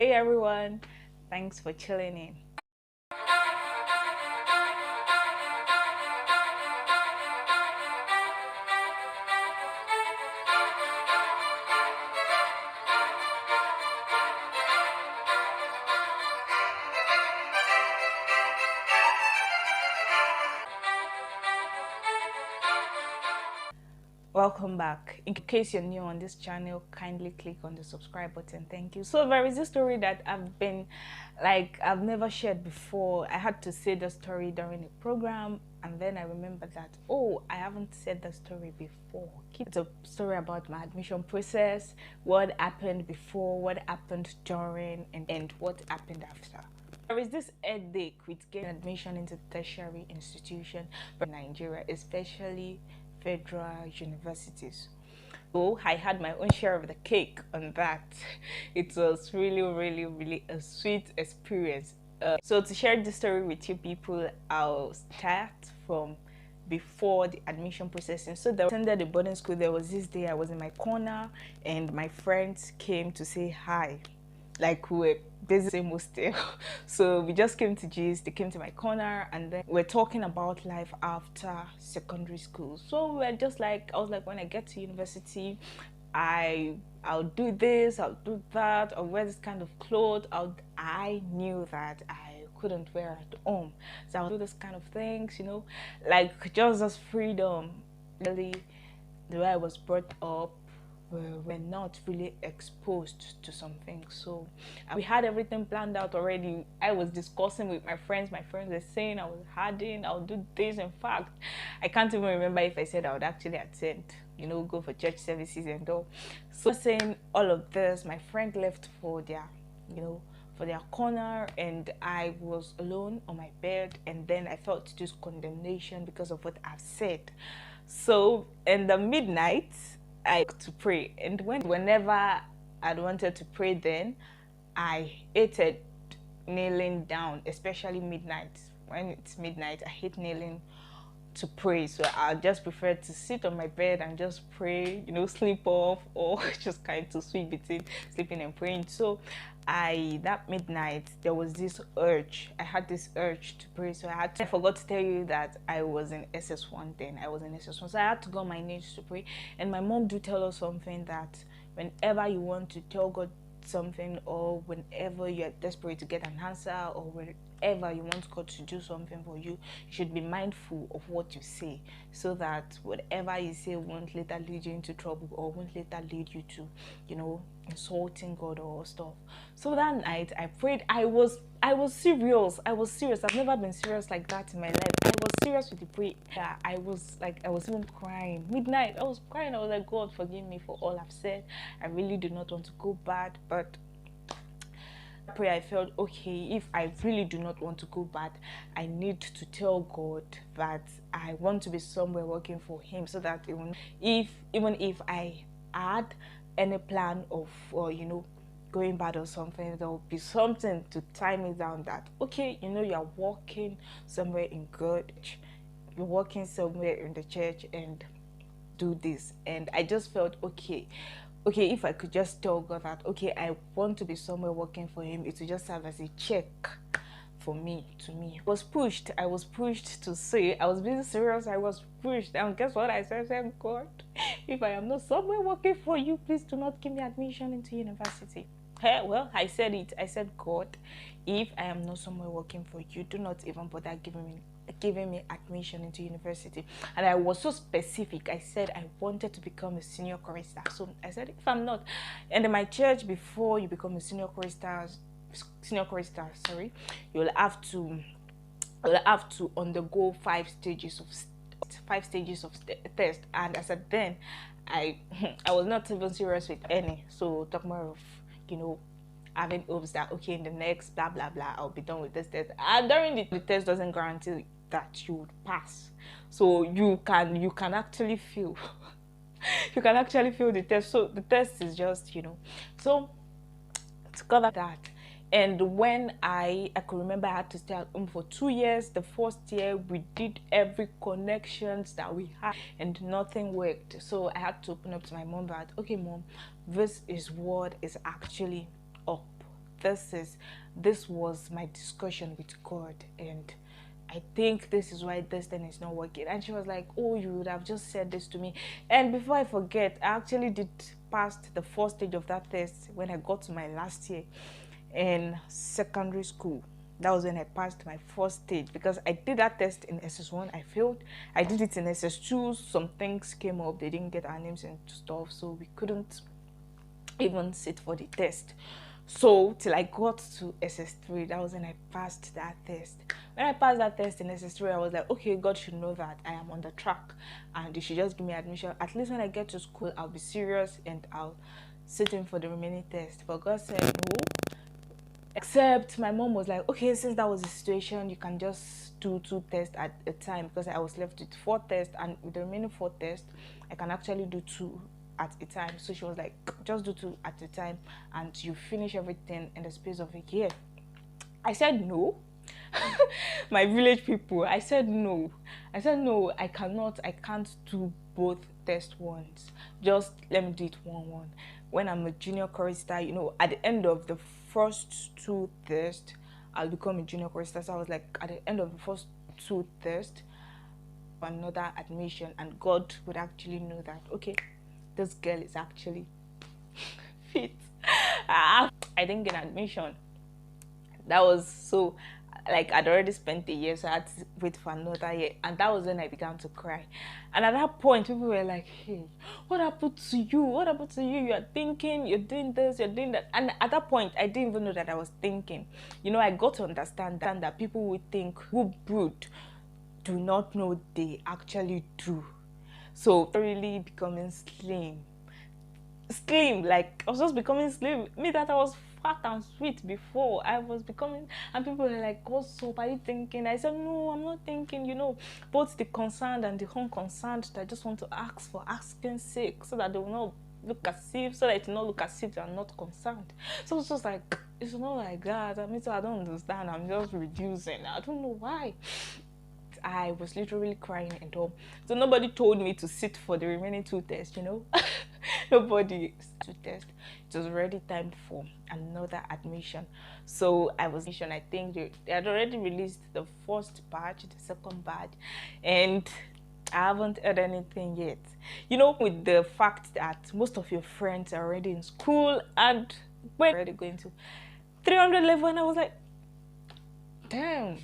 Hey everyone, thanks for chilling in. Welcome back. In case you're new on this channel, kindly click on the subscribe button. Thank you. So there is a story that I've never shared before. I had to say the story during a program, and then I remembered that, oh, I haven't said the story before. It's a story about my admission process, what happened before, what happened during, and what happened after. There is this headache with getting admission into tertiary institution in Nigeria, especially federal universities. So I had my own share of the cake on that. It was really a sweet experience. So to share this story with you people, I'll start from before the admission processing. So I attended the boarding school. There was this day I was in my corner and my friends came to say hi. Like we were basically same hostel. So we just came to gist, they came to my corner and then we're talking about life after secondary school. So we're just like, I was like, when I get to university, I'll do this, I'll do that, I'll wear this kind of clothes. I knew that I couldn't wear at home. So I'll do this kind of things, like just as freedom. Really, the way I was brought up, we're not really exposed to something. So we had everything planned out already. I was discussing with my friends. My friends were saying I was harding, I'll do this. In fact, I can't even remember if I said I would actually attend, go for church services and all. So saying all of this, my friend left for their corner and I was alone on my bed, and then I felt this condemnation because of what I've said. So in the midnight I to pray, and whenever I'd wanted to pray, then I hated kneeling down, especially midnight. When it's midnight, I hate kneeling to pray. So I just prefer to sit on my bed and just pray, sleep off, or just kind of switch between sleeping and praying. So that midnight there was this urge. I had this urge to pray. So I forgot to tell you that I was in SS1 then. I was in SS1. So I had to go on my knees to pray. And my mom do tell us something, that whenever you want to tell God something, or whenever you're desperate to get an answer, or whenever you want God to do something for you, you should be mindful of what you say, so that whatever you say won't later lead you into trouble, or won't later lead you to, insulting God or stuff. So that night I prayed. I was serious. I've never been serious like that in my life. I was serious with the prayer. I was even crying. Midnight, I was crying. I was like, God, forgive me for all I've said. I really do not want to go bad, but prayer I felt, okay, if I really do not want to go bad, I need to tell God that I want to be somewhere working for him, so that even if I had any plan of going bad or something, there will be something to tie me down, that okay, you're working somewhere in God, you're working somewhere in the church, and do this. And I just felt, okay, if I could just tell God that, okay, I want to be somewhere working for him, it would just serve as a check for me, to me. I was pushed to say, I was being serious, I was pushed. And guess what I said? I said, God, if I am not somewhere working for you, please do not give me admission into university. Hey, well, I said it. I said, God, if I am not somewhere working for you, do not even bother giving me admission into university. And I was so specific. I said I wanted to become a senior chorister. So I said, if I'm not, and in my church, before you become a senior chorister, sorry, you'll have to undergo 5 stages of test. And I said, then I I was not even serious with any. So talk more of, having hopes that, okay, in the next blah blah blah, I'll be done with this test. And during the test doesn't guarantee that you would pass. So you can actually feel you can actually feel the test. So the test is just, so to cover that. And when I could remember, I had to stay at home for 2 years. The first year we did every connections that we had and nothing worked. So I had to open up to my mom that, okay, mom, this is what is actually up this was my discussion with God, and I think this is why this thing is not working. And she was like, oh, you would have just said this to me. And before I forget, I actually did pass the first stage of that test when I got to my last year in secondary school. That was when I passed my first stage, because I did that test in SS1, I failed. I did it in SS2, some things came up, they didn't get our names and stuff, so we couldn't even sit for the test. So till I got to SS3, that was when I passed that test. When I passed that test in SS3, I was like, okay, God should know that I am on the track and you should just give me admission. At least when I get to school, I'll be serious and I'll sit in for the remaining test. But God said no. Except my mom was like, okay, since that was the situation, you can just do 2 tests at a time, because I was left with 4 tests, and with the remaining 4 tests, I can actually do 2 at a time. So she was like, just do 2 at a time and you finish everything in the space of a year. I said no. My village people, I said no. I said no, I can't do both tests once. Just let me do it one. When I'm a junior chorister, you know, at the end of the first 2 tests, I'll become a junior chorister. So I was like, at the end of the first 2 tests, another admission, and God would actually know that, okay, this girl is actually fit. I didn't get admission. That was so, like, I'd already spent a year, so I had to wait for another year, and that was when I began to cry. And at that point, people were like, hey, what happened to you? What happened to you? You're thinking, you're doing this, you're doing that. And at that point, I didn't even know that I was thinking. You know, I got to understand that people would think, who brood do not know they actually do. So really becoming slim, like I was just becoming slim. Me that I was fat and sweet before, I was becoming, and people were like, what's up, are you thinking? I said, no, I'm not thinking. You know, both the concerned and the unconcerned, I just want to ask for asking sake, so that they will not look as if, so that it will not look as if they are not concerned. So it's just like, it's not like that. I mean, so I don't understand. I'm just reducing. I don't know why. I was literally crying and all. So nobody told me to sit for the remaining 2 tests, you know. Nobody to test. It was already time for another admission. So I think they had already released the first batch, the second batch, and I haven't heard anything yet. You know, with the fact that most of your friends are already in school and we're already going to 300 level, and I was like, damn,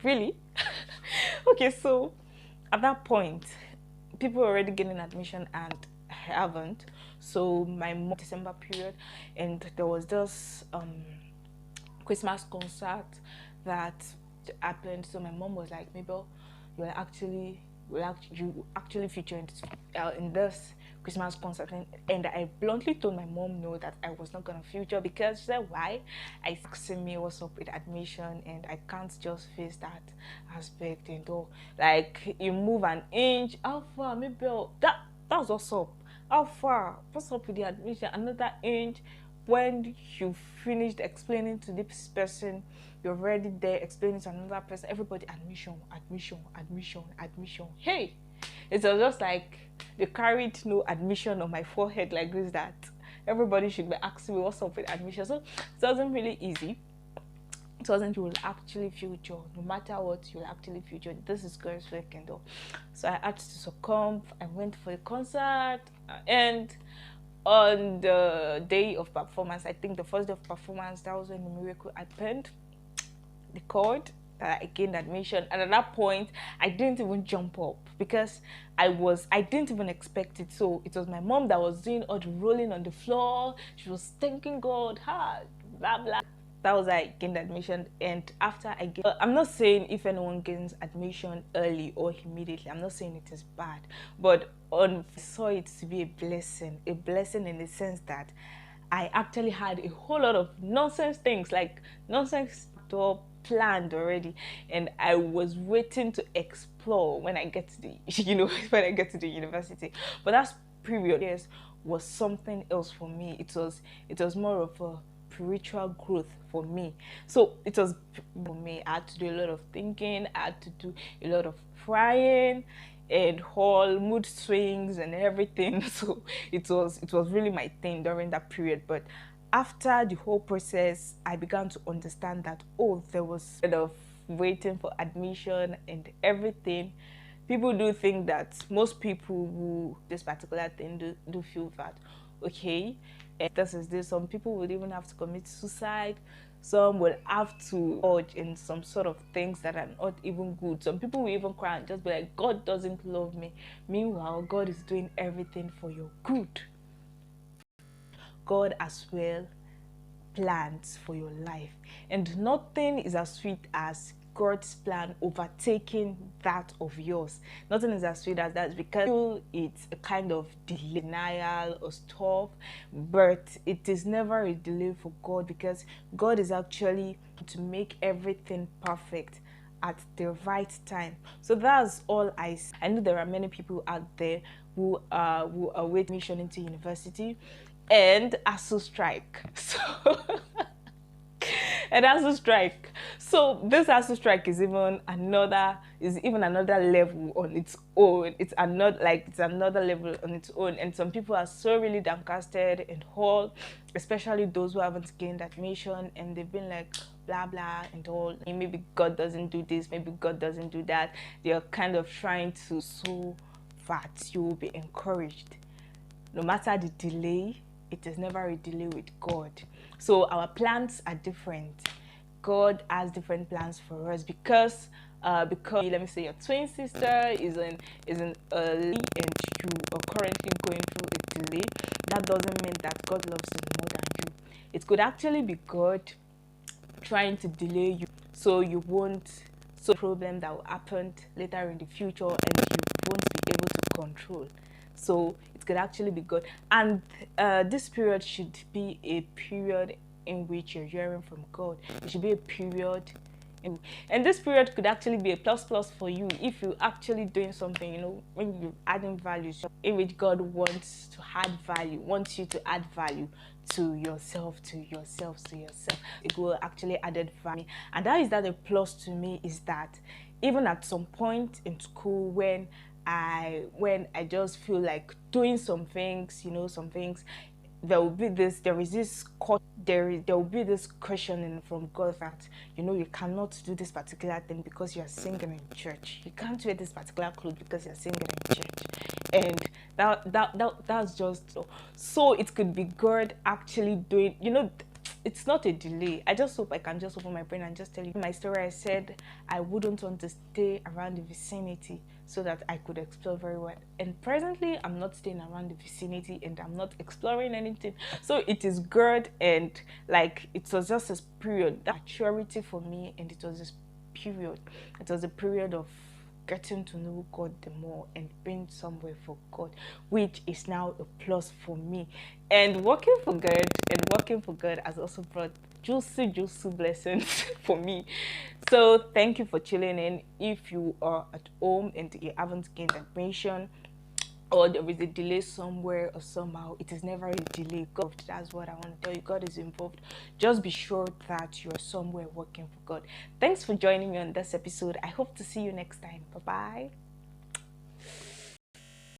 really? Okay, so at that point, people were already getting admission and I haven't. So my December period, and there was this Christmas concert that happened. So my mom was like, Mabel, you actually feature in this Christmas concert, and I bluntly told my mom no, that I was not gonna feature, because she said, why? I asking me what's up with admission, and I can't just face that aspect and all. Like, you move an inch, how far? Maybe that's what's up. How far? What's up with the admission? Another inch. When you finished explaining to this person, you're already there explaining to another person. Everybody, admission. Hey, it was just like they carried no admission on my forehead like this, that everybody should be asking me what's up with admission. So it wasn't really easy. It wasn't, you will actually future, no matter what, you will actually future. This is God's work and all. So I had to succumb. I went for a concert, and on the day of performance, I think the first day of performance, that was when the miracle happened. The chord that I gained admission, and at that point I didn't even jump up, because I didn't even expect it. So it was my mom that was doing all the rolling on the floor. She was thanking God, blah blah. That was I gained admission. And after I gained, I'm not saying if anyone gains admission early or immediately, I'm not saying it is bad, but I saw it to be a blessing in the sense that I actually had a whole lot of nonsense things, like nonsense planned already, and I was waiting to explore when I get to the when I get to the university. But that period, yes, was something else for me. It was more of a spiritual growth for me. So it was for me. I had to do a lot of thinking. I had to do a lot of crying and whole mood swings and everything. So it was really my thing during that period. But after the whole process, I began to understand that, oh, there was kind of waiting for admission and everything. People do think that most people who this particular thing do feel that, okay, and this is this. Some people would even have to commit suicide. Some will have to indulge in some sort of things that are not even good. Some people will even cry and just be like, God doesn't love me. Meanwhile, God is doing everything for your good. God as well plans for your life, and nothing is as sweet as God's plan overtaking that of yours. Nothing is as sweet as that, because it's a kind of denial or stuff, but it is never a delay for God, because God is actually to make everything perfect at the right time. So that's all I know there are many people out there who await admission into university and ASU strike. So and ASU strike. So this ASU strike is even another level on its own. It's another level on its own. And some people are so really downcasted and all, especially those who haven't gained admission, and they've been like blah blah and all. Maybe God doesn't do this, maybe God doesn't do that. They are kind of trying to so that you will be encouraged. No matter the delay, it is never a delay with God. So our plans are different. God has different plans for us, because let me say your twin sister is in early and you are currently going through a delay. That doesn't mean that God loves you more than you. It could actually be God trying to delay you so you won't so problem that will happen later in the future and you won't be able to control. So it could actually be good. And this period should be a period in which you're hearing from God. It should be a period and this period could actually be a plus for you if you're actually doing something, when you're adding values in which God wants to add value, wants you to add value to yourself. It will actually add value. And that a plus to me, is that even at some point in school when I just feel like doing some things, there will be this questioning from God that you cannot do this particular thing because you are singing in church. You can't wear this particular clothes because you're singing in church. And that's just so it could be God actually doing, it's not a delay. I just hope I can just open my brain and just tell you my story. I said I wouldn't want to stay around the vicinity so that I could explore very well. And presently, I'm not staying around the vicinity and I'm not exploring anything. So it is good, and like it was just a period, that maturity for me, and it was this period. It was a period of getting to know God the more and being somewhere for God, which is now a plus for me. And working for God has also brought juicy blessings for me. So thank you for tuning in. If you are at home and you haven't gained admission, or there is a delay somewhere or somehow, it is never a delay. God, that's what I want to tell you. God is involved. Just be sure that you're somewhere working for God. Thanks for joining me on this episode. I hope to see you next time. Bye bye.